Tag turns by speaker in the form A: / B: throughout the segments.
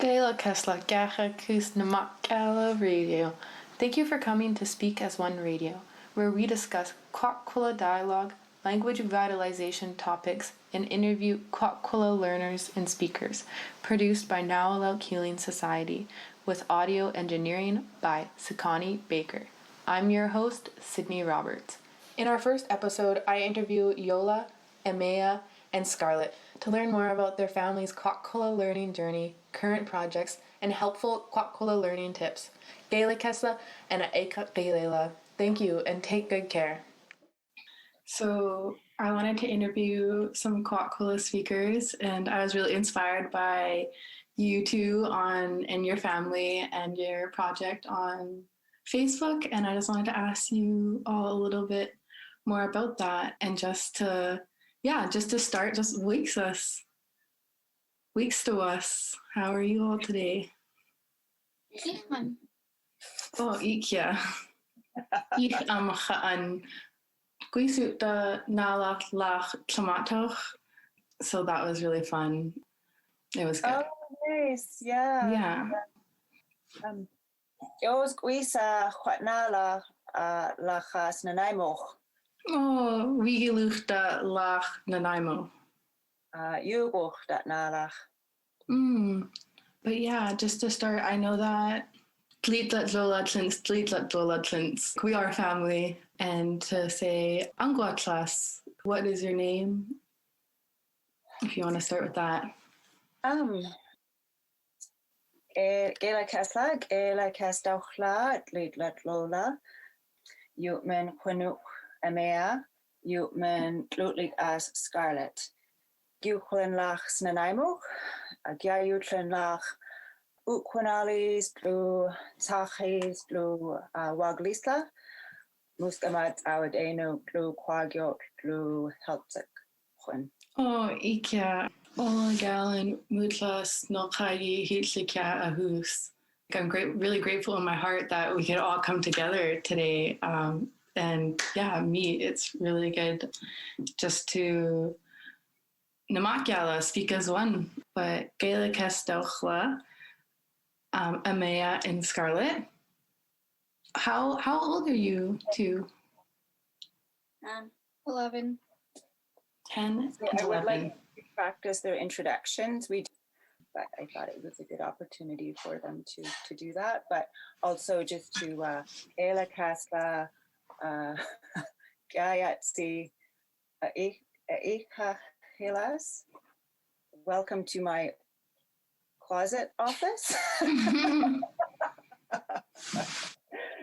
A: Gilakas'la Namak'ala Radio. Thank you for coming to Speak as One Radio, where we discuss Kwak'wala dialogue, language revitalization topics, and interview Kwak'wala learners and speakers, produced by Nawalakw Society, with audio engineering by Sekawnee Baker. I'm your host, Sydney Roberts. In our first episode, I interview Yola, Emaeya, and Scarlett to learn more about their family's Kwak'wala learning journey, current projects, and helpful Kwak'wala learning tips. Gilakas'la and kilel. Thank you and take good care. So I wanted to interview some Kwak'wala speakers, and I was really inspired by you two and your family and your project on Facebook, and I just wanted to ask you all a little bit more about that, and just to start, just weeks to us. How are you all today? Oh, ikya. Ich am gaan gwisut da Nawalakw tomatoch. So that was really fun. It was good.
B: Oh, nice. Yeah.
A: Yeah.
B: Yo gwisa Kwak'wala lachas nanaimoch.
A: Oh, wigeluch da lach nanaimo.
B: Yugoch dat nalach.
A: But yeah, just to start, I know that we are family, and to say Angwaklas, what is your name? If you want to start with that.
B: Gilakas'la, Yola, Yola, Emaeya, Yola as Scarlett. Kwak'wala snanaimoch, Kwak'wala ukwonalis, tachis, waglisla, muskamat awadeno, kwagyo, helpzik.
A: Oh, ikya. Ola galen mutlas nokagi hitlikya ahus. I'm really grateful in my heart that we could all come together today. And yeah, meet. It's really good just to Namak'ala, speak as one. But Gilakas'la, Emaeya, and Scarlett. How old are you two?
C: 11.
A: 10 and
B: I
A: 11.
B: would like to practice their introductions. But I thought it was a good opportunity for them to do that. But also just to Gilakas'la, Gayatsi, Hilas. Welcome to my closet office.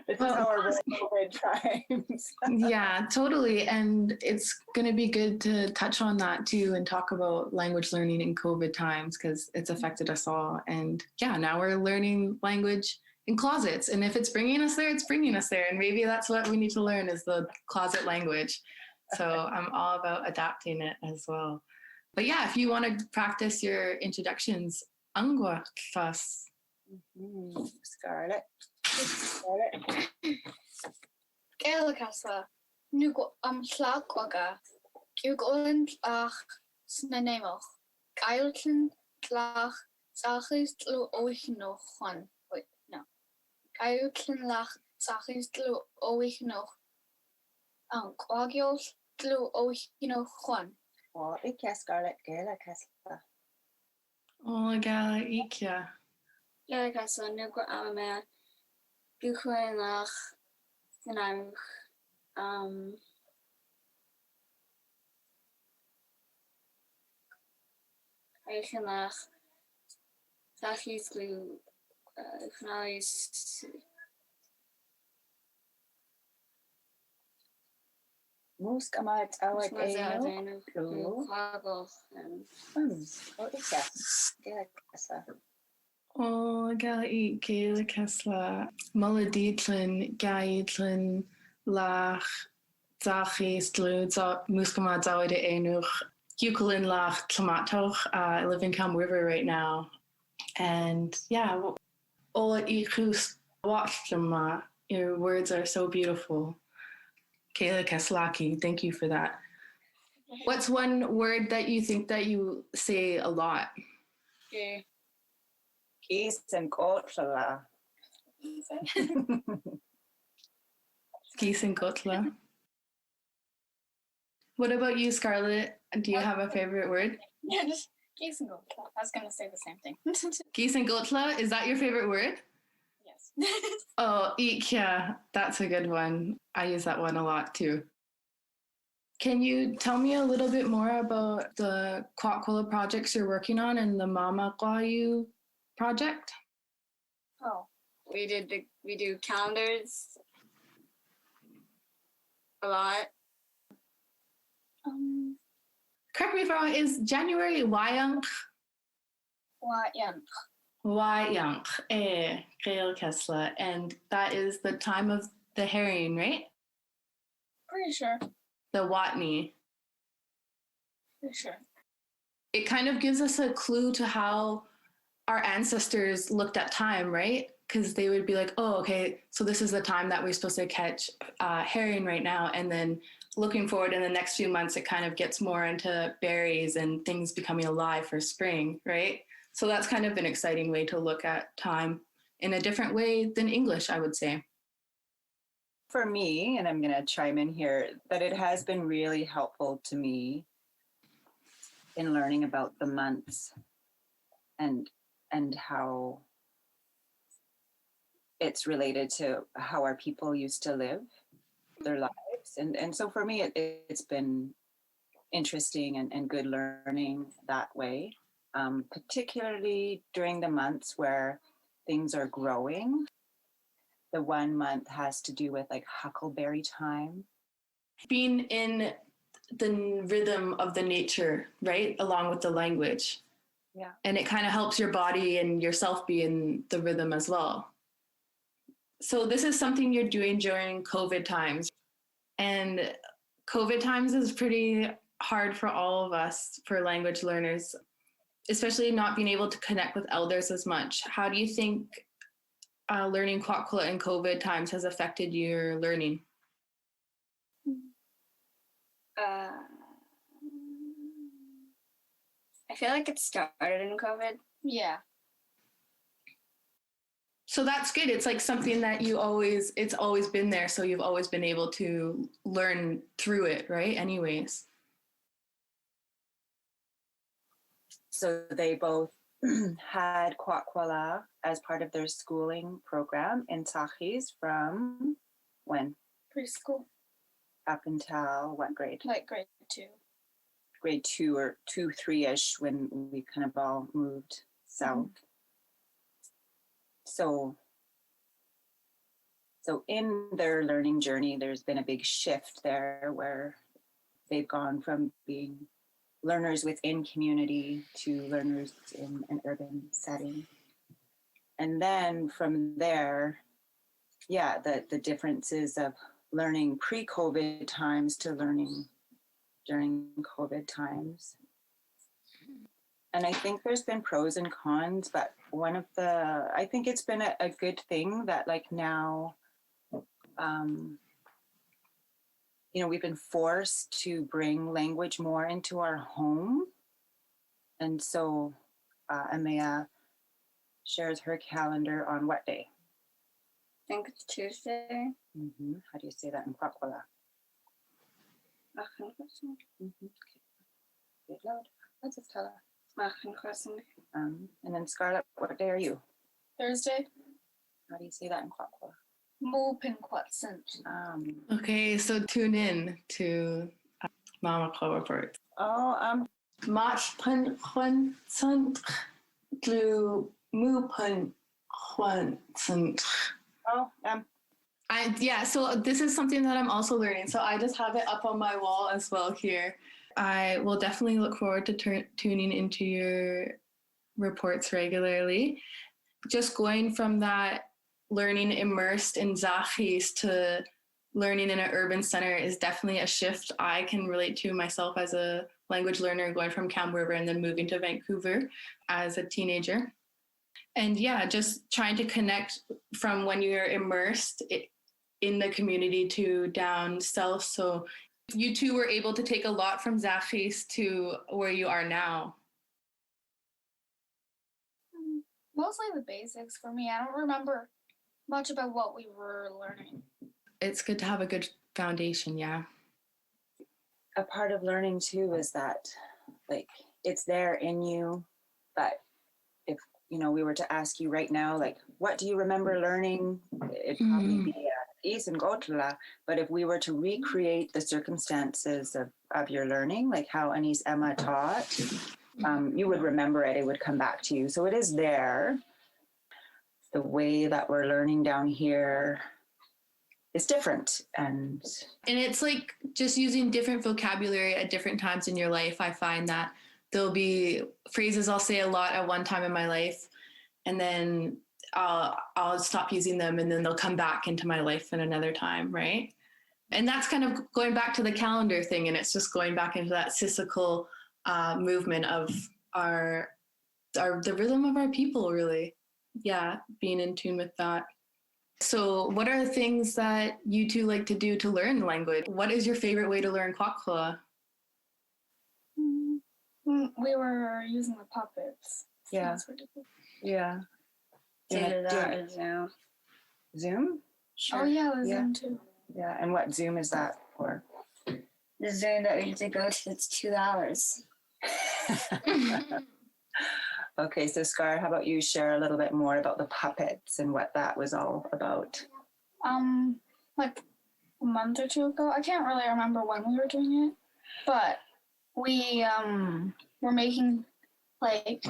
B: This is how our COVID times.
A: Yeah, totally. And it's going to be good to touch on that too and talk about language learning in COVID times, because it's affected us all. And yeah, now we're learning language in closets. And if it's bringing us there, it's bringing us there. And maybe that's what we need to learn, is the closet language. So I'm all about adapting it as well. But yeah, if you want to practice your introductions, Angwaklas.
B: Scarlett.
C: Gilakas'la, nugo llagwaga, Kwak'wala snanaimoch, Gailton lach zachis tlu oichnoch. Wait, no. Gailton lach zachis tlu oichnoch. Quagios tlu oichnoch.
B: Oh, ikya Scarlett, Gilakas'la.
A: Oh, gala ikya.
C: Gilakas'la, nugo Emaeya, Kwak'wala snanaimoch, Gailton zachis tlu oichnoch.
B: Muskamat awadeno. Oh, ikya Gilakas'la.
A: Oh, gala Gilakas'la. Muladitlan, Gaidlan, lach, zachis, muskama zawide enuch, Kwak'wala lach tomatoch. I live in Calm River right now. And yeah, ola ichus watchlama. Your words are so beautiful. Gilakas'la, thank you for that. What's one word that you think that you say a lot?
C: Okay.
B: Geese and Kwak'wala.
A: Geese and Gotla. What about you, Scarlett? Do you have a favorite word?
C: Yeah, just geese and gold. I was gonna say the same thing.
A: Geese and Gotla, is that your favorite word?
C: Yes.
A: Oh, yeah, that's a good one. I use that one a lot too. Can you tell me a little bit more about the Kwak'wala projects you're working on and the Namak'ala project?
C: Oh, we do calendars a lot.
A: Correct me if I'm wrong, is January Wayang?
C: Yeah,
A: Wayang, Gilakas'la, and that is the time of the herring, right?
C: pretty sure.
A: The Watney.
C: Pretty sure.
A: It kind of gives us a clue to how our ancestors looked at time, right? Because they would be like, oh, okay, so this is the time that we're supposed to catch herring right now. And then looking forward in the next few months, it kind of gets more into berries and things becoming alive for spring, right? So that's kind of an exciting way to look at time in a different way than English, I would say.
B: For me, and I'm going to chime in here, that it has been really helpful to me in learning about the months and how it's related to how our people used to live their lives. And so for me, it's been interesting and good learning that way, particularly during the months where things are growing. The 1 month has to do with like huckleberry time.
A: Being in the rhythm of the nature, right? Along with the language.
B: Yeah.
A: And it kind of helps your body and yourself be in the rhythm as well. So this is something you're doing during COVID times. And COVID times is pretty hard for all of us, for language learners, especially not being able to connect with elders as much. How do you think learning Kwak'wala in COVID times has affected your learning?
C: I feel like it started in COVID. Yeah.
A: So that's good. It's like something that it's always been there. So you've always been able to learn through it, right? Anyways.
B: So they both had Kwak'wala as part of their schooling program in Sachis from when?
C: Preschool.
B: Up until what grade?
C: Like grade 2.
B: Grade 2 or 2, 3-ish when we kind of all moved south. So in their learning journey, there's been a big shift there where they've gone from being learners within community to learners in an urban setting. And then from there, the differences of learning pre-COVID times to learning during COVID times. And I think there's been pros and cons, but I think it's been a good thing that like now, we've been forced to bring language more into our home. And so Emaeya shares her calendar on what day?
C: I think it's Tuesday.
B: Mm-hmm. How do you say that in Kwak'wala? Mm-hmm. Good Lord. Let's just tell her. And then Scarlett, what day are you?
C: Thursday.
B: How do you say that in Kwak'wala?
A: Okay, so tune in to Namak'ala reports. March Pun Huan Sunt Glu Mu Pun Huan Sunt. So this is something that I'm also learning. So I just have it up on my wall as well here. I will definitely look forward to tuning into your reports regularly. Just going from that learning immersed in Zachis to learning in an urban center is definitely a shift I can relate to myself as a language learner, going from Cam River and then moving to Vancouver as a teenager. And just trying to connect from when you're immersed in the community to down south. So you two were able to take a lot from Zachis to where you are now.
C: Mostly the basics for me. I don't remember much about what we were learning.
A: It's good to have a good foundation, yeah.
B: A part of learning too is that, like, it's there in you, but if, you know, we were to ask you right now, like, what do you remember learning? It'd probably be Kwak'wala. But if we were to recreate the circumstances of your learning, like how Emaeya taught, you would remember it. It would come back to you. So it is there. The way that we're learning down here is different. And
A: it's like just using different vocabulary at different times in your life. I find that there'll be phrases I'll say a lot at one time in my life, and then I'll stop using them, and then they'll come back into my life in another time, right? And that's kind of going back to the calendar thing, and it's just going back into that cyclical movement of the rhythm of our people, really. Yeah, being in tune with that. So what are the things that you two like to do to learn language? What is your favorite way to learn Kwak'wala?
C: We were using the puppets.
B: Yeah.
C: That's ridiculous.
B: yeah.
D: Either that or Zoom.
B: Zoom?
D: Sure.
C: Oh yeah, the
B: Yeah.
C: Zoom too.
B: Yeah. And what Zoom is that for?
D: The Zoom that we usually go to, it's 2 hours.
B: Okay, so Scar, how about you share a little bit more about the puppets and what that was all about?
C: Like a month or two ago, I can't really remember when we were doing it, but we were making like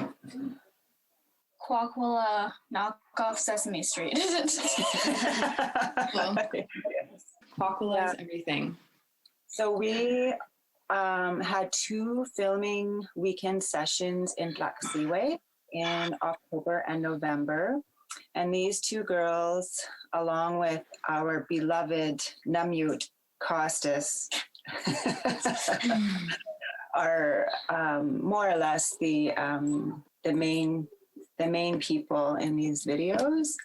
C: Kwak'wala knockoff Sesame Street.
A: Well, Kwak'wala is everything.
B: So we had 2 filming weekend sessions in Gilakas'la in October and November. And these 2 girls, along with our beloved Namute Costas, are more or less the main people in these videos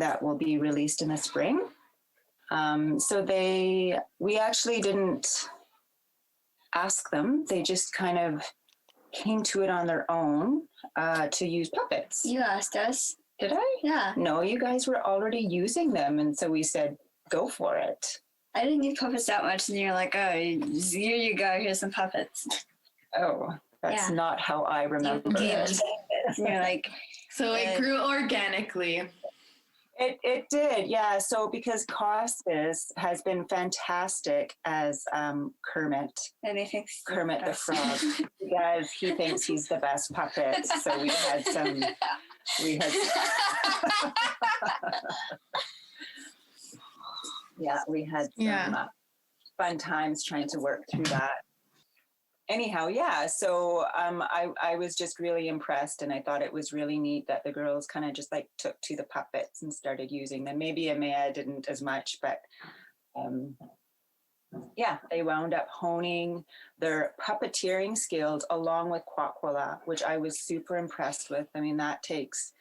B: that will be released in the spring. So we actually didn't ask them. They just kind of came to it on their own to use puppets.
D: You asked us.
B: Did I?
D: Yeah.
B: No, you guys were already using them. And so we said, go for it.
D: I didn't use puppets that much, and you're like, oh, here you go, here's some puppets.
B: Oh, that's
D: Yeah.
B: not how I remember
D: You gave
B: it.
D: us puppets, and you're like,
A: So it grew organically.
B: It did, yeah. So because Costas has been fantastic as Kermit
D: and they think
B: the Frog, because he thinks he's the best puppet. So we had some fun times trying to work through that. Anyhow, yeah, so I was just really impressed, and I thought it was really neat that the girls kind of just like took to the puppets and started using them. Maybe Emaeya didn't as much, but yeah, they wound up honing their puppeteering skills along with Kwak'wala, which I was super impressed with. I mean, that takes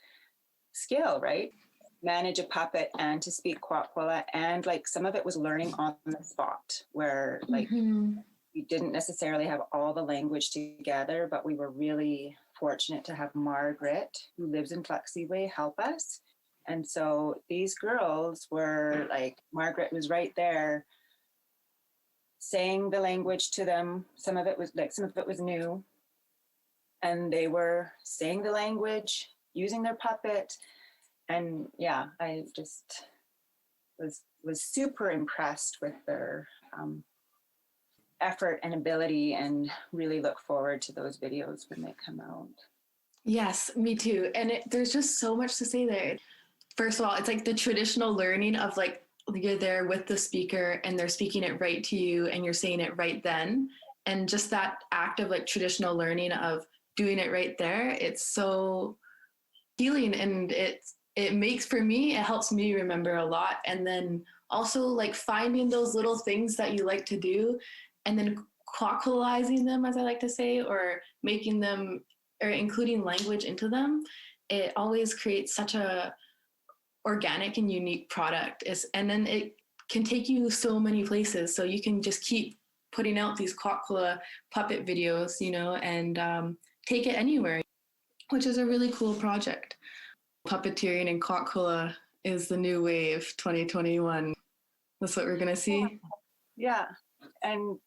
B: skill, right? Manage a puppet and to speak Kwak'wala, and like some of it was learning on the spot, where like we didn't necessarily have all the language together, but we were really fortunate to have Margaret, who lives in Gilakas'la, help us. And so these girls were like, Margaret was right there saying the language to them. Some of it was new. And they were saying the language, using their puppet. And yeah, I just was super impressed with their effort and ability, and really look forward to those videos when they come out.
A: Yes, me too. And there's just so much to say there. First of all, it's like the traditional learning of like you're there with the speaker and they're speaking it right to you and you're saying it right then. And just that act of like traditional learning of doing it right there, it's so healing, and it makes, for me, it helps me remember a lot. And then also like finding those little things that you like to do and then quaqualizing them, as I like to say, or making them or including language into them, it always creates such a organic and unique product. And then it can take you so many places. So you can just keep putting out these Kwak'wala puppet videos, and take it anywhere, which is a really cool project. puppeteering in Kwak'wala is the new wave 2021. That's what we're going to see.
B: Yeah. And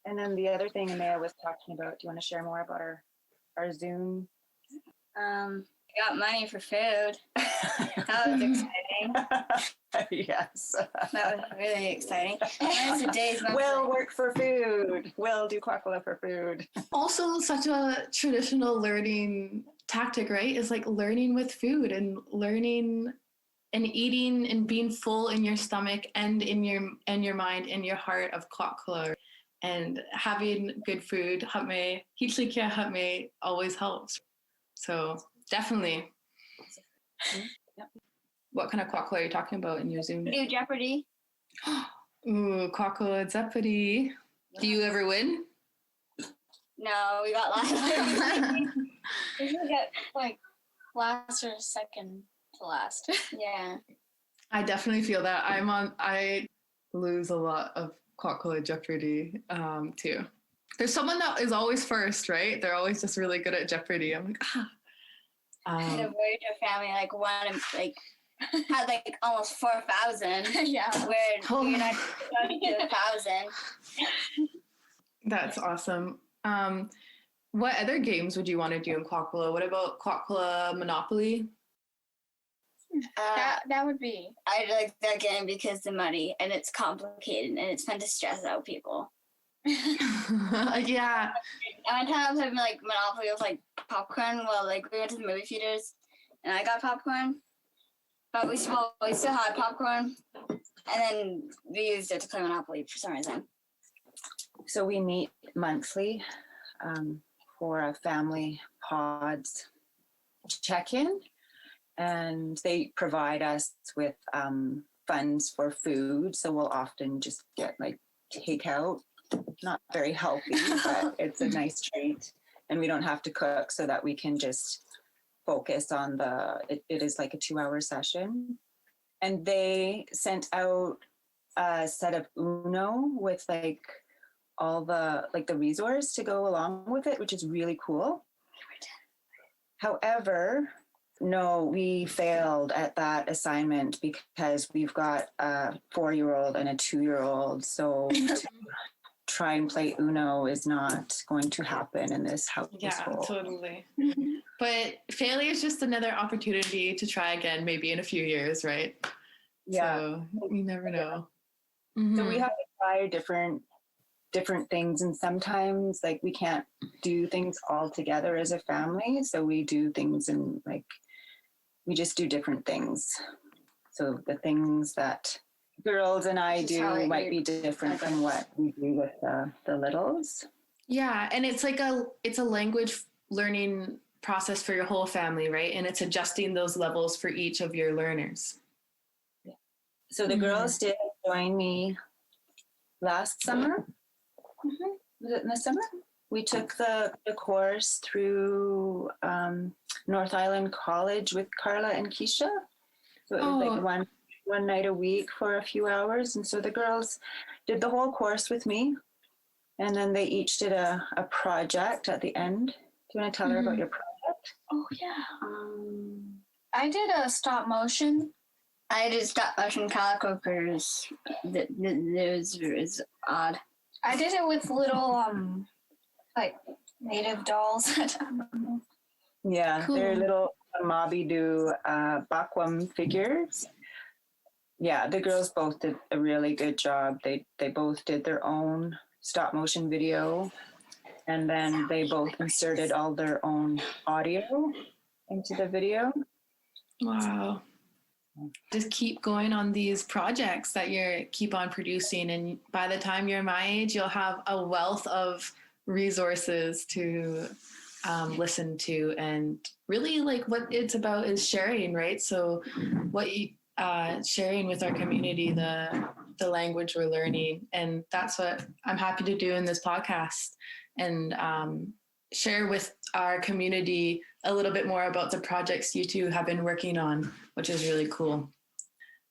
B: then the other thing Emaeya was talking about, do you want to share more about our Zoom?
D: Got money for food. That was exciting.
B: Yes.
D: That was really exciting. It's a day's money.
B: We'll work for food. We'll do Kwak'wala for food.
A: Also, such a traditional learning tactic, right? Is like learning with food and learning and eating and being full in your stomach and in your mind and your heart of Kwak'wala. And having good food, hame always helps. So definitely.
B: Yep.
A: What kind of Kwak'wala are you talking about in your Zoom?
D: Do Jeopardy.
A: Ooh, Kwak'wala Jeopardy. Do you ever win?
D: No, we got last.
C: We should get like last or second to last.
D: Yeah.
A: I definitely feel that. I lose a lot of Kwak'wala Jeopardy too. There's someone that is always first, right? They're always just really good at Jeopardy. I'm like,
D: The Voyager family had like almost 4,000.
C: Yeah.
D: Where you're not going to 1,000.
A: That's awesome. What other games would you want to do in Kwak'wala? What about Kwak'wala Monopoly?
C: That would be.
D: I like that game because it's money and it's complicated and it's fun to stress out people.
A: Yeah.
D: And one time I was having like Monopoly with like popcorn. Well, like we went to the movie theaters and I got popcorn, but we still had popcorn, and then we used it to play Monopoly for some reason.
B: So we meet monthly for a family pods check-in, and they provide us with funds for food. So we'll often just get like takeout, not very healthy, but it's a nice treat. And we don't have to cook, so that we can just focus on it is like a 2-hour session. And they sent out a set of Uno with like all the resource to go along with it, which is really cool. However, no, we failed at that assignment because we've got a 4-year-old and a 2-year-old. So to try and play Uno is not going to happen in this household.
A: Yeah, totally. But failure is just another opportunity to try again, maybe in a few years, right?
B: Yeah.
A: So you never know.
B: So we have to try different things, and sometimes like we can't do things all together as a family. So we do things and like we just do different things. So the things that girls and I do might be different from what we do with the littles. Yeah,
A: and it's like it's a language learning process for your whole family, right? And it's adjusting those levels for each of your learners.
B: Yeah. So the girls did join me last summer. Was it in the summer? We took the course through North Island College with Carla and Keisha. So it was like one night a week for a few hours. And so the girls did the whole course with me. And then they each did a project at the end. Do you want to tell her about your project?
C: Oh, yeah. I did a stop motion.
D: I did stop motion calico because it was odd.
C: I did it with little, like, native dolls.
B: Yeah, cool. They're little Mabidu Bakwam figures. Yeah, the girls both did a really good job. They both did their own stop motion video, and then they both inserted all their own audio into the video.
A: Wow. Just keep going on these projects that you keep on producing, and by the time you're my age, you'll have a wealth of resources to listen to. And really, like, what it's about is sharing, right? So what you sharing with our community the language we're learning, and that's what I'm happy to do in this podcast, and share with our community a little bit more about the projects you two have been working on, which is really cool.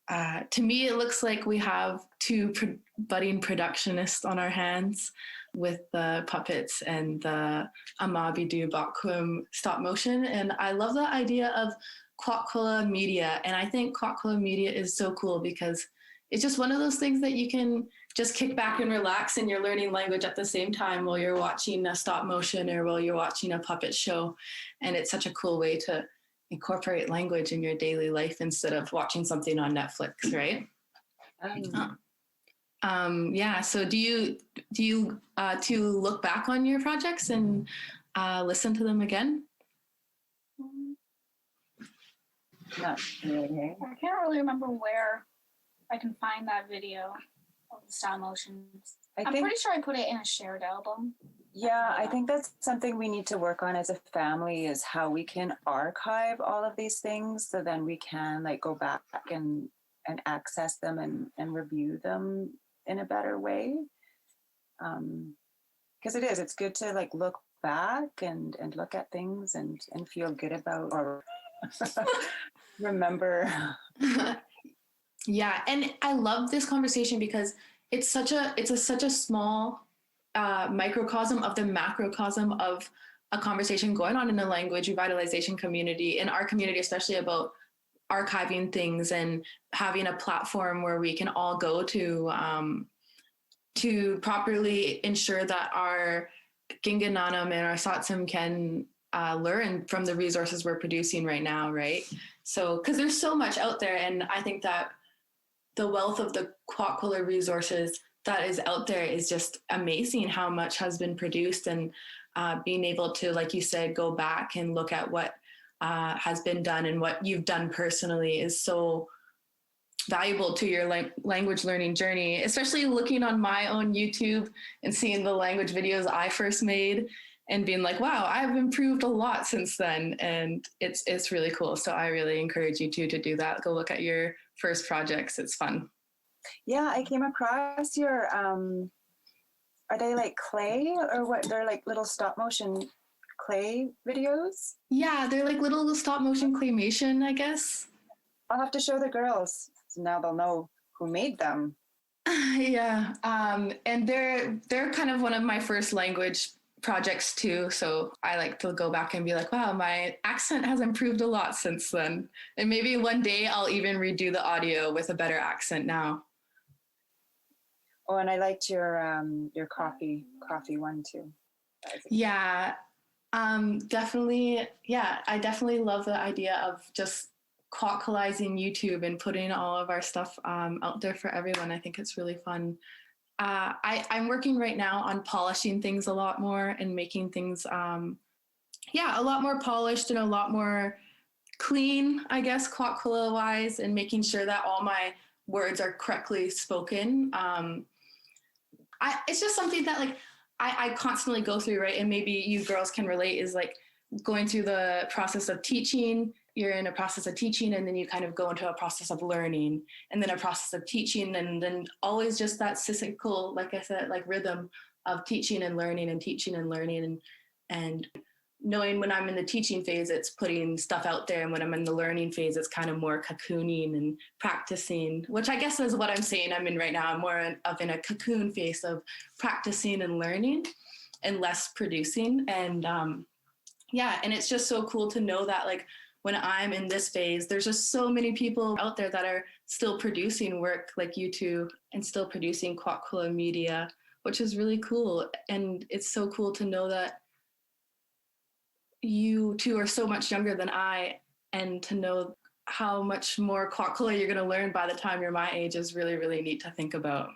A: To me, it looks like we have two budding productionists on our hands with the puppets and the Amabidu Bakwum stop motion. And I love the idea of Kwak'wala media. And I think Kwak'wala media is so cool because it's just one of those things that you can just kick back and relax and you're learning language at the same time while you're watching a stop motion or while you're watching a puppet show. And it's such a cool way to incorporate language in your daily life instead of watching something on Netflix, right? Yeah. So do you to look back on your projects and listen to them again?
B: Not really.
C: I can't really remember where I can find that video of the stop motions. I'm pretty sure I put it in a shared album.
B: Yeah, I think that's something we need to work on as a family is how we can archive all of these things so then we can like go back and access them and review them in a better way. Because it's good to like look back and look at things and feel good about or remember.
A: Yeah, and I love this conversation because it's such a small microcosm of the macrocosm of a conversation going on in the language revitalization community, in our community, especially about archiving things and having a platform where we can all go to properly ensure that our Gingananam and our Satsum can learn from the resources we're producing right now, right? So, because there's so much out there, and I think that the wealth of the Kwak'wala resources that is out there is just amazing how much has been produced, and being able to, like you said, go back and look at what has been done and what you've done personally is so valuable to your language learning journey, especially looking on my own YouTube and seeing the language videos I first made and being like, wow, I've improved a lot since then. And it's really cool. So I really encourage you to do that. Go look at your first projects. It's fun.
B: Yeah, I came across your, are they like clay or what? They're like little stop motion clay videos?
A: Yeah, they're like little stop motion claymation, I guess.
B: I'll have to show the girls. So now they'll know who made them.
A: Yeah, and they're kind of one of my first language projects too. So I like to go back and be like, wow, my accent has improved a lot since then. And maybe one day I'll even redo the audio with a better accent now.
B: Oh, and I liked your coffee one too.
A: Yeah, definitely. Yeah, I definitely love the idea of just Kwak'walizing YouTube and putting all of our stuff out there for everyone. I think it's really fun. I'm working right now on polishing things a lot more and making things, a lot more polished and a lot more clean, I guess, Kwak'wala wise, and making sure that all my words are correctly spoken. It's just something that like I constantly go through, right? And maybe you girls can relate, is like going through the process of teaching. You're in a process of teaching, and then you kind of go into a process of learning, and then a process of teaching, and then always just that cyclical, like I said, like rhythm of teaching and learning and teaching and learning, and knowing when I'm in the teaching phase, it's putting stuff out there, and when I'm in the learning phase, it's kind of more cocooning and practicing, which I guess is what I'm saying I'm in right now. I'm more of in a cocoon phase of practicing and learning and less producing. And and it's just so cool to know that like when I'm in this phase, there's just so many people out there that are still producing work like you two and still producing Kwak'wala media, which is really cool. And it's so cool to know that you two are so much younger than I, and to know how much more Kwak'wala you're going to learn by the time you're my age is really, really neat to think about.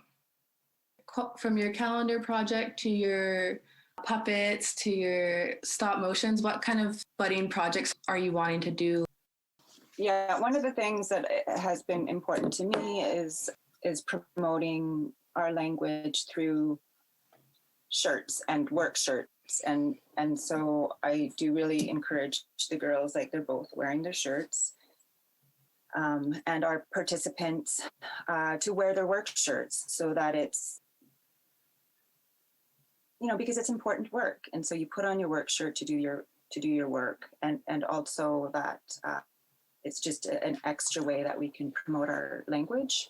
A: From your calendar project to your puppets to your stop motions, what kind of budding projects are you wanting to do?
B: Yeah, one of the things that has been important to me is promoting our language through shirts and work shirts. And so I do really encourage the girls, like they're both wearing their shirts, and our participants to wear their work shirts so that it's, because it's important work. And so you put on your work shirt to do your work, and also that it's just an extra way that we can promote our language.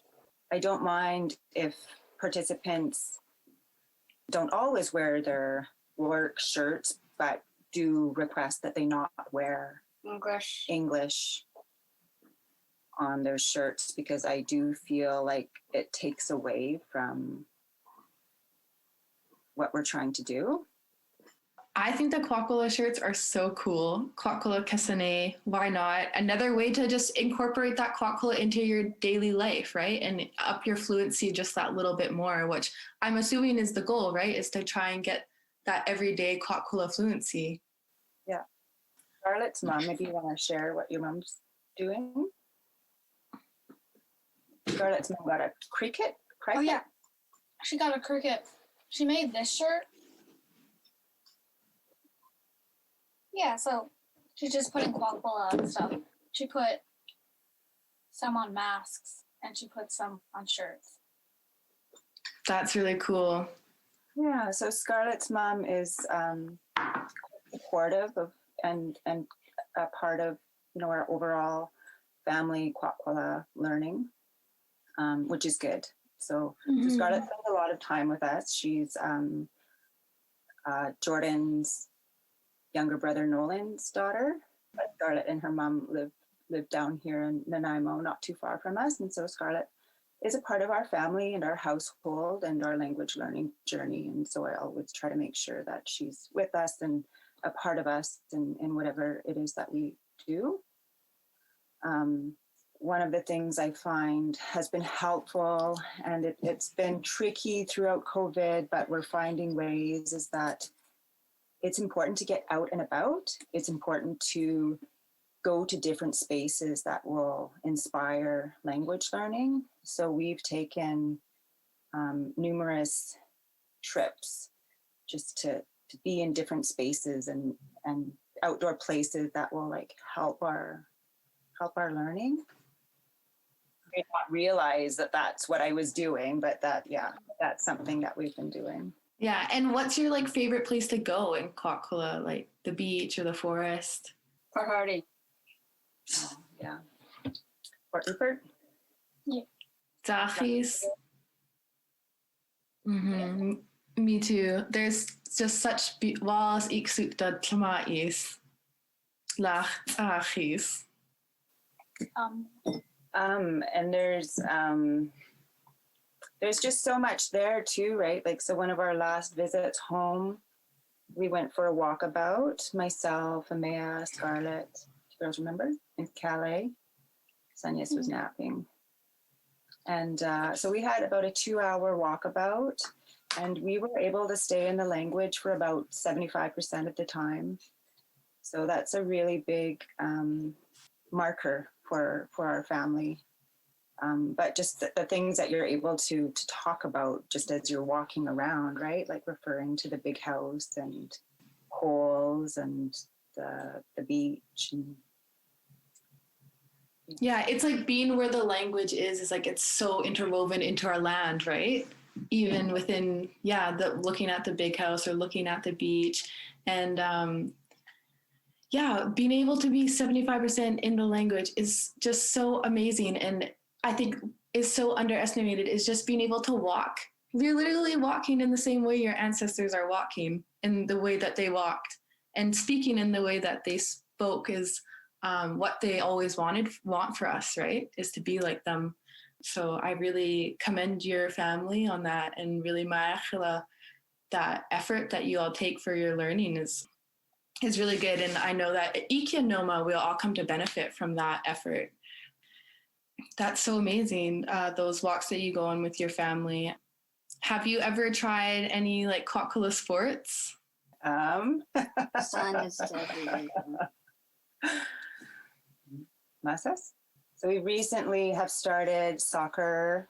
B: I don't mind if participants don't always wear their work shirts, but do request that they not wear English on those shirts, because I do feel like it takes away from what we're trying to do.
A: I think the Kwak'wala shirts are so cool. Gilakas'la, why not? Another way to just incorporate that Kwak'wala into your daily life, right? And up your fluency just that little bit more, which I'm assuming is the goal, right? Is to try and get that everyday Kwak'wala fluency.
B: Yeah. Scarlett's mom, maybe you want to share what your mom's doing? Scarlett's mom got a cricket?
C: Oh, yeah. She got a cricket. She made this shirt. Yeah, so she's just putting Kwak'wala and stuff. She put some on masks and she put some on shirts.
A: That's really cool.
B: Yeah, so Scarlett's mom is supportive of and a part of, you know, our overall family Kwak'wala learning, which is good. So, so Scarlett spends a lot of time with us. She's Jordan's younger brother Nolan's daughter. Scarlett and her mom live down here in Nanaimo, not too far from us, and so Scarlett is a part of our family and our household and our language learning journey. And so I always try to make sure that she's with us and a part of us in whatever it is that we do. One of the things I find has been helpful, and it's been tricky throughout COVID, but we're finding ways, is that it's important to get out and about. It's important to go to different spaces that will inspire language learning. So we've taken numerous trips just to be in different spaces and outdoor places that will like help our learning. I did not realize that that's what I was doing, but that's something that we've been doing.
A: Yeah, and what's your like favorite place to go in Kwak'wala, like the beach or the forest?
D: Port Hardy.
B: Oh, yeah. Port Rupert?
A: Zachis. Me too. There's just such was ik zoek dat Tlama'is. Lach Zachis.
B: And there's just so much there too, right? Like, so one of our last visits home, we went for a walkabout, myself, Emaeya, Scarlett, you girls remember? In Calais. Sanyas was napping. And so we had about a 2-hour walkabout, and we were able to stay in the language for about 75% of the time. So that's a really big marker for our family. But just the things that you're able to talk about just as you're walking around, right? Like referring to the big house and holes and the beach. And
A: yeah, it's like being where the language is like it's so interwoven into our land, right? Even within, looking at the big house or looking at the beach. And being able to be 75% in the language is just so amazing. And I think is so underestimated is just being able to walk. You're literally walking in the same way your ancestors are walking, in the way that they walked, and speaking in the way that they spoke is what they always want for us, right? Is to be like them. So I really commend your family on that, and really Namak'ala, that effort that you all take for your learning is really good. And I know that at Ikea Noma, we'll all come to benefit from that effort. That's so amazing, those walks that you go on with your family. Have you ever tried any like Kwak'wala sports?
D: Son is definitely.
B: Masas? So we recently have started soccer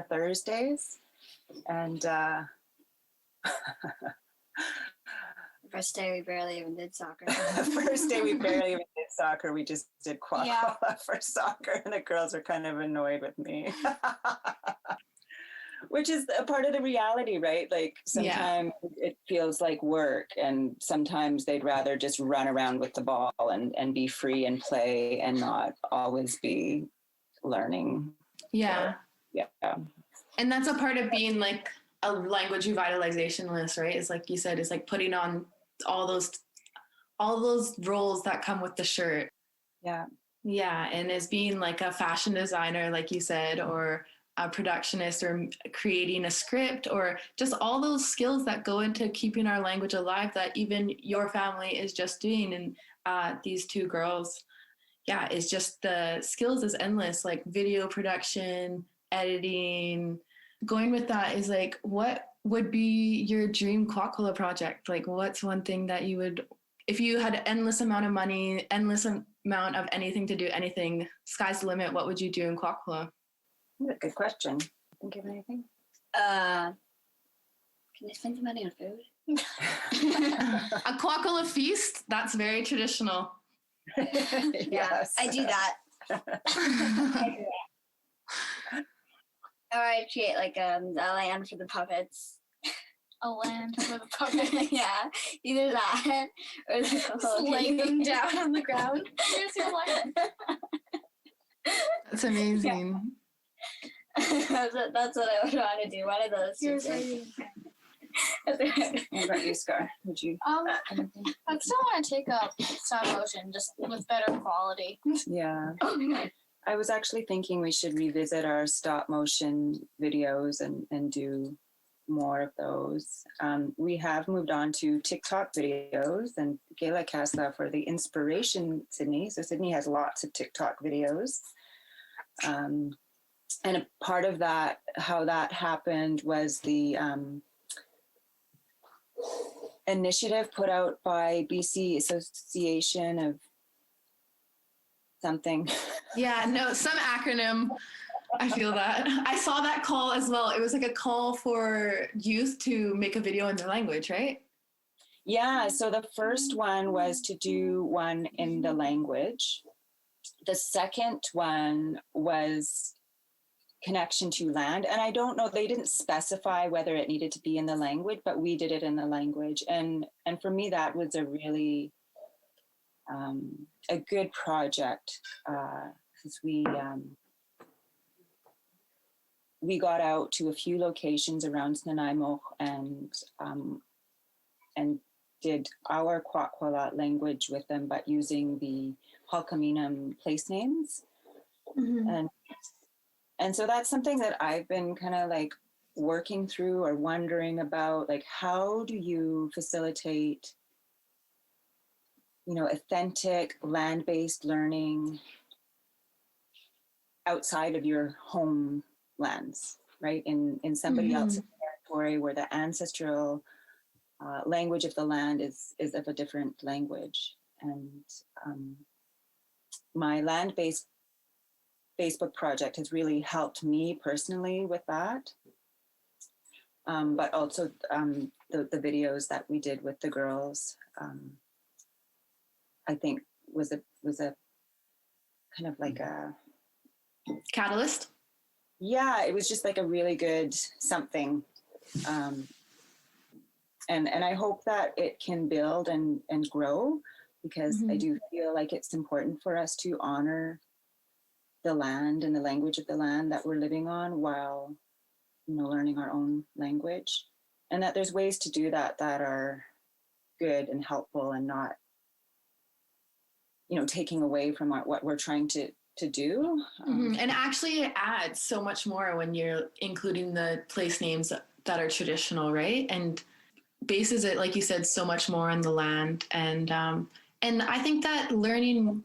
B: Thursdays, and
D: First day we barely even did soccer.
B: First day we barely even did soccer. We just did Kwak'wala for soccer, and the girls are kind of annoyed with me. Which is a part of the reality, right? Like sometimes it feels like work, and sometimes they'd rather just run around with the ball and be free and play and not always be learning.
A: Yeah.
B: Yeah.
A: And that's a part of being like a language revitalizationist, right? It's like you said, it's like putting on all those roles that come with the shirt.
B: Yeah.
A: Yeah, and as being like a fashion designer, like you said, or a productionist, or creating a script, or just all those skills that go into keeping our language alive that even your family is just doing. And these two girls, yeah, it's just the skills is endless, like video production, editing. Going with that is like, what would be your dream Kwak'wala project? Like, what's one thing that you would, if you had endless amount of money, endless amount of anything to do anything, sky's the limit, what would you do in Kwak'wala?
B: Good question. Think of anything?
D: Can I spend the money on food?
A: A Kwak'wala feast? That's very traditional.
B: Yes.
D: I do that. Or I create like a land for the puppets.
C: A land for the puppet.
D: Yeah, either that or
C: Just lay them down on the ground. Here's your land.
A: That's amazing.
D: That's what I would want to do. One of those.
C: Here's
B: What about you, Scar? Would you? Anything?
C: I still want to take up stop motion, just with better quality.
B: Yeah.
D: Oh,
B: I was actually thinking we should revisit our stop motion videos and do more of those. We have moved on to TikTok videos and Gilakas'la for the inspiration, Sydney. So Sydney has lots of TikTok videos. And a part of that, how that happened was the initiative put out by BC Association of something.
A: Yeah, no, some acronym. I feel that. I saw that call as well. It was like a call for youth to make a video in their language, right?
B: Yeah, so the first one was to do one in the language. The second one was connection to land. And I don't know, they didn't specify whether it needed to be in the language, but we did it in the language. And for me, that was a really a good project because we got out to a few locations around Nanaimo and did our Kwak'wala language with them, but using the Halkaminam place names.
A: Mm-hmm.
B: And so that's something that I've been kind of like working through or wondering about, like, how do you facilitate, authentic land-based learning outside of your homelands, right? In somebody else's territory where the ancestral language of the land is of a different language. And my land-based Facebook project has really helped me personally with that. But also the videos that we did with the girls, I think was a kind of like a
A: Catalyst.
B: Yeah, it was just like a really good something. And I hope that it can build and grow, because I do feel like it's important for us to honor the land and the language of the land that we're living on while, learning our own language. And that there's ways to do that are good and helpful and not, taking away from what we're trying to do.
A: And actually it adds so much more when you're including the place names that are traditional, right? And bases it, like you said, so much more on the land. And I think that learning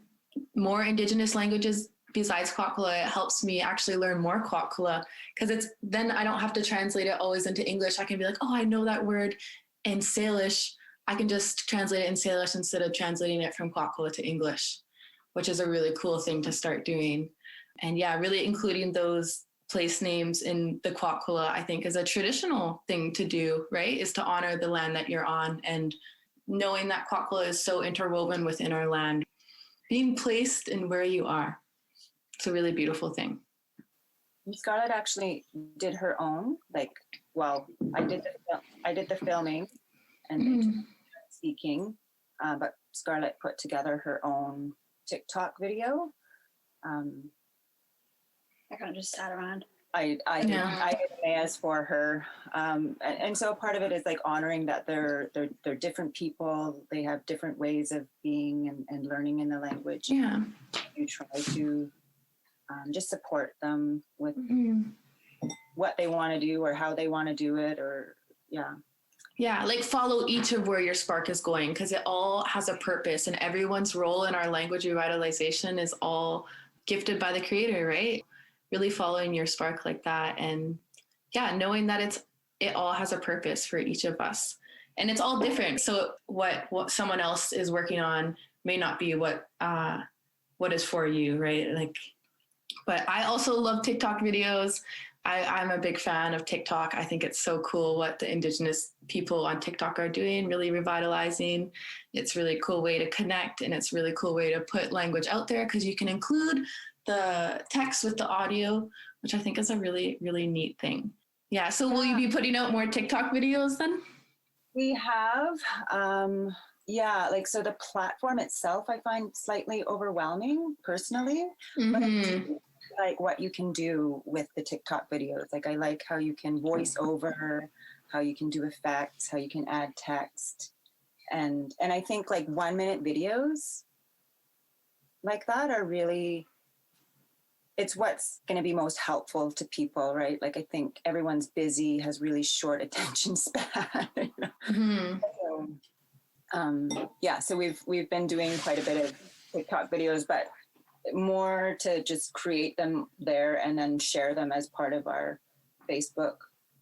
A: more Indigenous languages besides Kwak'wala, it helps me actually learn more Kwak'wala, because then I don't have to translate it always into English. I can be like, oh, I know that word in Salish. I can just translate it in Salish instead of translating it from Kwak'wala to English, which is a really cool thing to start doing. And yeah, really including those place names in the Kwak'wala, I think, is a traditional thing to do, right? Is to honor the land that you're on, and knowing that Kwak'wala is so interwoven within our land, being placed in where you are. It's a really beautiful thing.
B: Scarlett actually did her own, I did the filming and speaking, but Scarlett put together her own TikTok video.
D: I kind of just sat around.
B: I did Emaeya's for her, and so part of it is like honoring that they're different people. They have different ways of being and learning in the language.
A: Yeah.
B: You try to just support them with what they want to do or how they want to do it, or
A: Yeah, like follow each of where your spark is going, because it all has a purpose, and everyone's role in our language revitalization is all gifted by the creator, right? Really following your spark like that, and knowing that it all has a purpose for each of us, and it's all different. So what someone else is working on may not be what is for you, right? Like, but I also love TikTok videos. I'm a big fan of TikTok. I think it's so cool what the Indigenous people on TikTok are doing, really revitalizing. It's really cool way to connect, and it's really cool way to put language out there, because you can include the text with the audio, which I think is a really, really neat thing. Yeah. So will you be putting out more TikTok videos then?
B: we have. Like, so the platform itself, I find slightly overwhelming personally, but like what you can do with the TikTok videos. Like, I like how you can voice over, how you can do effects, how you can add text. And I think like 1 minute videos like that are really, it's what's going to be most helpful to people, right? Like, I think everyone's busy, has really short attention span. So we've been doing quite a bit of TikTok videos, but more to just create them there and then share them as part of our Facebook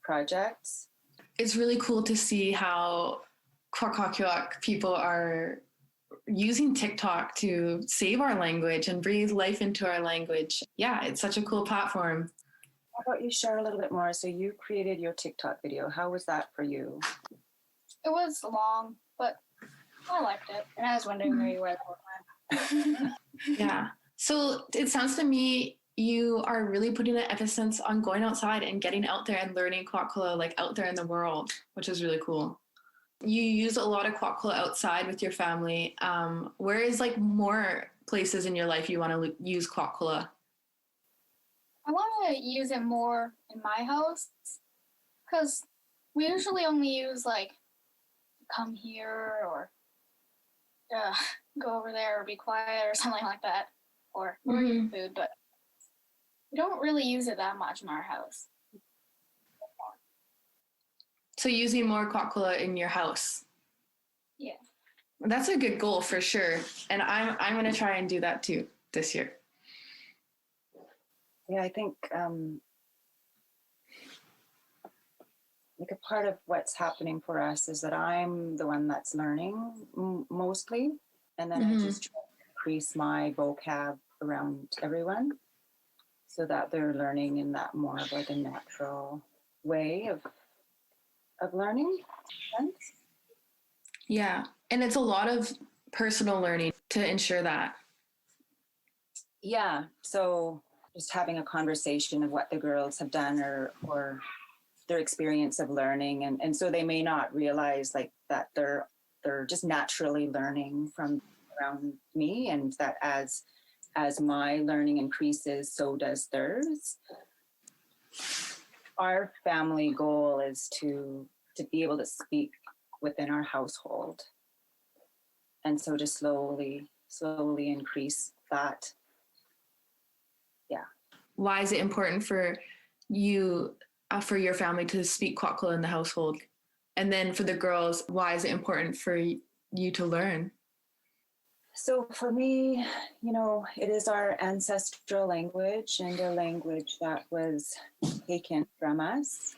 B: projects.
A: It's really cool to see how Kwak'wala people are using TikTok to save our language and breathe life into our language. Yeah, it's such a cool platform.
B: How about you share a little bit more? So you created your TikTok video. How was that for you?
C: It was long, but I liked it.
D: And I was wondering where you were the whole time.
A: Yeah. So it sounds to me you are really putting an emphasis on going outside and getting out there and learning Kwak'wala, like out there in the world, which is really cool. You use a lot of Kwak'wala outside with your family. Where is like more places in your life you want to use Kwak'wala?
C: I want to use it more in my house, because we usually only use like come here or go over there or be quiet or something like that, or eat food, but we don't really use it that much in our house.
A: So using more Kwak'wala in your house.
C: Yeah.
A: That's a good goal for sure. And I'm going to try and do that too this year.
B: Yeah, I think like a part of what's happening for us is that I'm the one that's learning mostly. And then I just try to increase my vocab around everyone so that they're learning in that more of like a natural way of learning.
A: Yeah. And it's a lot of personal learning to ensure that.
B: Yeah. So just having a conversation of what the girls have done or their experience of learning. And so they may not realize like that they're just naturally learning from around me, and that as my learning increases, so does theirs. Our family goal is to be able to speak within our household. And so to slowly increase that. Yeah.
A: Why is it important for you, for your family to speak Kwak'wala in the household? And then for the girls, why is it important for you to learn?
B: So for me, it is our ancestral language, and a language that was taken from us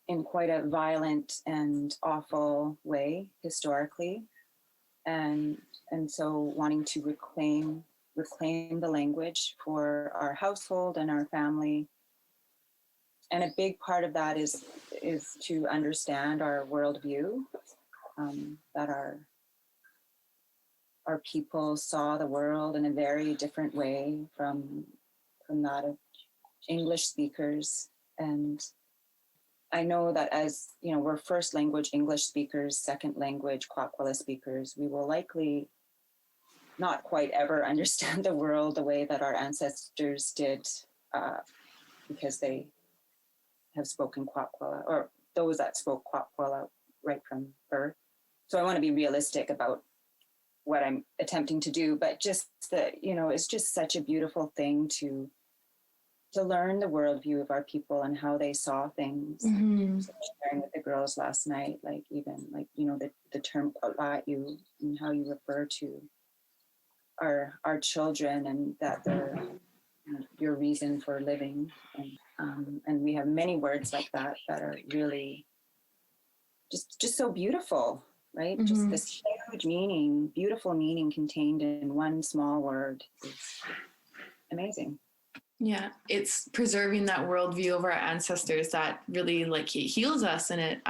B: in quite a violent and awful way historically. And so wanting to reclaim the language for our household and our family. And a big part of that is to understand our worldview, that our people saw the world in a very different way from that of English speakers. And I know that as, we're first language English speakers, second language Kwak'wala speakers, we will likely not quite ever understand the world the way that our ancestors did because they have spoken Kwak'wala, or those that spoke Kwak'wala right from birth. So I want to be realistic about what I'm attempting to do, but just that, it's just such a beautiful thing to learn the worldview of our people and how they saw things.
A: Mm-hmm.
B: So sharing with the girls last night, the term Kwak'wala and how you refer to our children, and that they're your reason for living. And we have many words like that are really just so beautiful, right?
A: Mm-hmm.
B: Just this huge meaning, beautiful meaning contained in one small word is amazing.
A: Yeah, it's preserving that worldview of our ancestors that really it heals us, and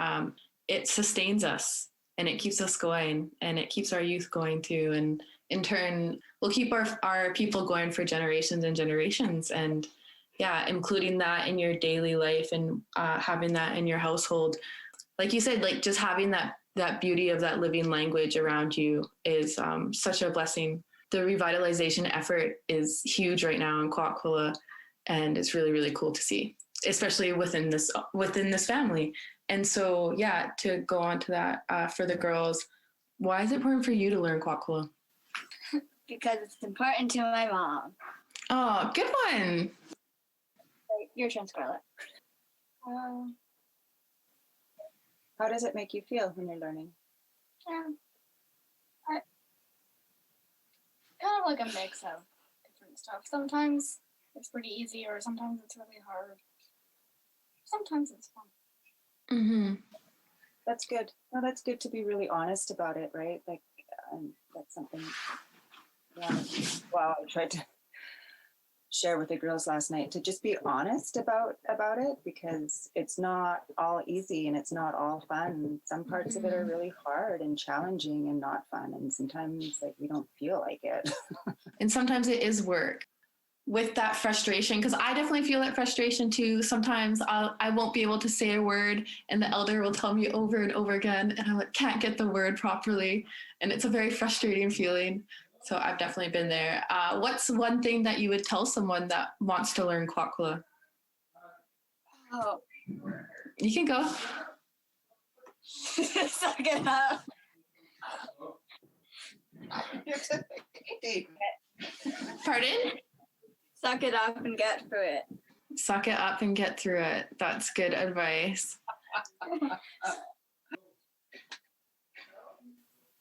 A: it sustains us, and it keeps us going, and it keeps our youth going too, and in turn will keep our people going for generations and generations. And yeah, including that in your daily life and having that in your household, like you said, just having that beauty of that living language around you is such a blessing. The revitalization effort is huge right now in Kwak'wala, and it's really, really cool to see, especially within this family. And so, yeah, to go on to that for the girls, why is it important for you to learn Kwak'wala?
D: Because it's important to my mom.
A: Oh, good one.
D: Your turn, Scarlett.
B: How does it make you feel when you're learning?
C: Kind of like a mix of different stuff. Sometimes it's pretty easy, or sometimes it's really hard. Sometimes it's fun.
A: Mm-hmm.
B: That's good. No, that's good to be really honest about it, right? That's something. I tried to share with the girls last night, to just be honest about it, because it's not all easy and it's not all fun. Some parts of it are really hard and challenging and not fun, and sometimes we don't feel like it.
A: And sometimes it is work with that frustration, because I definitely feel that frustration too. Sometimes I won't be able to say a word, and the elder will tell me over and over again, and I can't get the word properly, and it's a very frustrating feeling. So I've definitely been there. What's one thing that you would tell someone that wants to learn Kwak'wala?
D: Oh.
A: You can go.
D: Suck it up.
A: Pardon?
D: Suck it up and get through it.
A: Suck it up and get through it. That's good advice.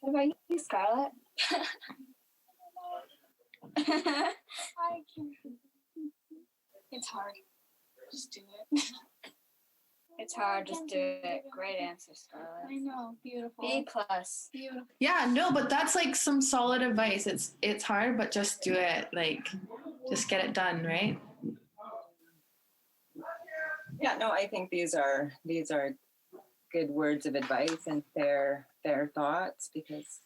D: What about you, Scarlett?
C: It's hard. Just do it.
D: It's hard, just do it. Great answer, Scarlett.
C: I know, beautiful.
D: B+.
C: Beautiful.
A: Yeah, no, but that's some solid advice. It's hard, but just do it. Just get it done, right?
B: Yeah, no, I think these are good words of advice and fair thoughts, because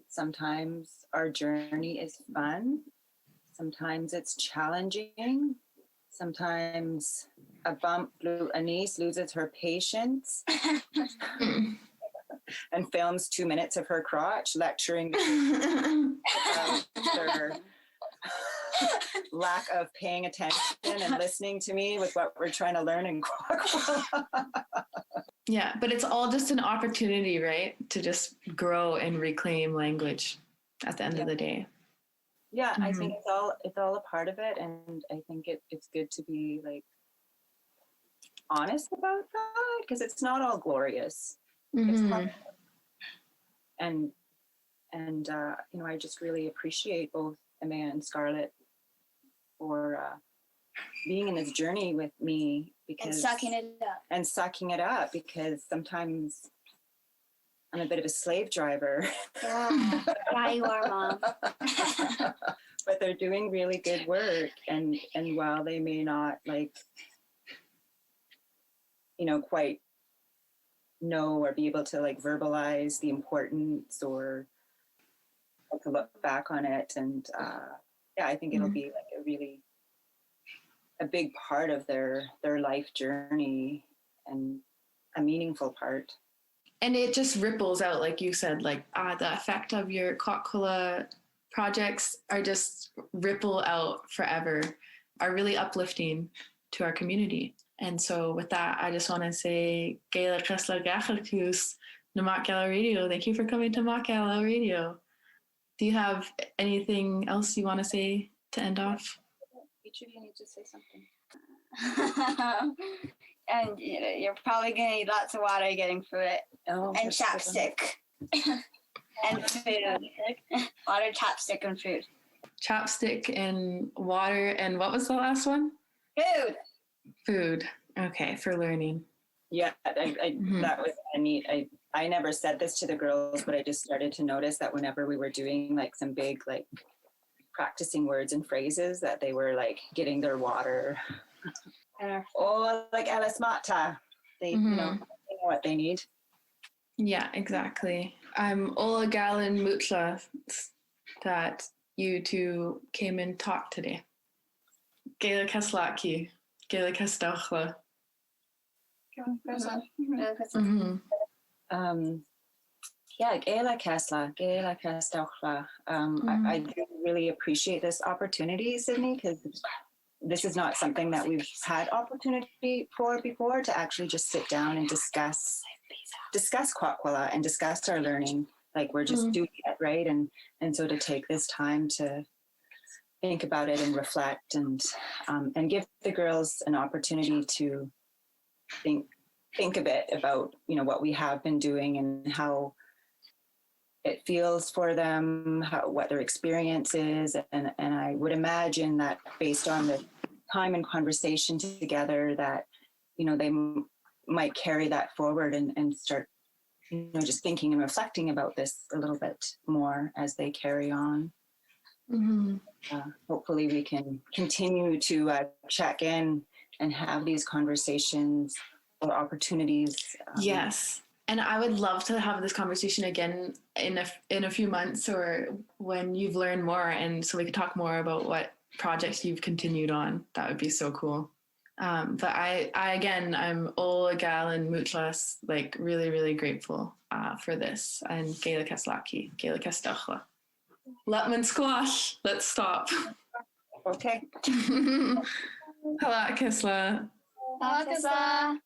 B: sometimes our journey is fun, sometimes it's challenging, sometimes a niece loses her patience and films 2 minutes of her crotch lecturing about her lack of paying attention and listening to me with what we're trying to learn in Kwak'wala.
A: Yeah, but it's all just an opportunity, right? To just grow and reclaim language at the end of the day.
B: Yeah, I think it's all a part of it, and I think it's good to be honest about that, because it's not all glorious. It's hard. And I just really appreciate both Emaeya and Scarlett for being in this journey with me,
D: And sucking it up.
B: Because sometimes I'm a bit of a slave driver.
D: Yeah, you are, Mom.
B: But they're doing really good work, and while they may not quite know or be able to verbalize the importance or to look back on it, and I think it'll be a big part of their life journey, and a meaningful part.
A: And it just ripples out, like you said, the effect of your Kwak'wala projects are just ripple out forever. are really uplifting to our community. And so with that, I just want to say Gilakas'la Namak'ala Radio. Thank you for coming to Namak'ala Radio. Do you have anything else you want to say to end off?
B: Each of you need to say something.
D: And you're probably going to need lots of water getting through it.
B: Oh,
D: And chapstick. And food. Water, chapstick, and food.
A: Chapstick and water, and what was the last one?
D: Food.
A: Food. Okay, for learning.
B: Yeah, that was neat. I never said this to the girls, but I just started to notice that whenever we were doing like some big like practicing words and phrases, that they were like getting their water. Or like Alice Mata. They you know what they need.
A: Yeah, exactly. I'm Ola Gallon Mutla that you two came and talked today. Gilakas'la, Gilakas'la.
B: Yeah, Gilakas'la. I do really appreciate this opportunity, Sydney, because this is not something that we've had opportunity for before, to actually just sit down and discuss Kwak'wala and discuss our learning. Like we're just doing it, right? And so to take this time to think about it and reflect and give the girls an opportunity to think a bit about, you know, what we have been doing and how it feels for them, what their experience is. And I would imagine that based on the time and conversation together that, you know, they might carry that forward and start, you know, just thinking and reflecting about this a little bit more as they carry on. Hopefully we can continue to check in and have these conversations or opportunities.
A: Yes. And I would love to have this conversation again in a few months, or when you've learned more, and so we could talk more about what projects you've continued on. That would be so cool. But I again, I'm Ola Gallon Mutlas, like really, really grateful for this. And Gilakas'la, Gilakas'la. Letman squash. Let's stop.
B: Okay.
A: Halakas'la.
C: Nawalakw.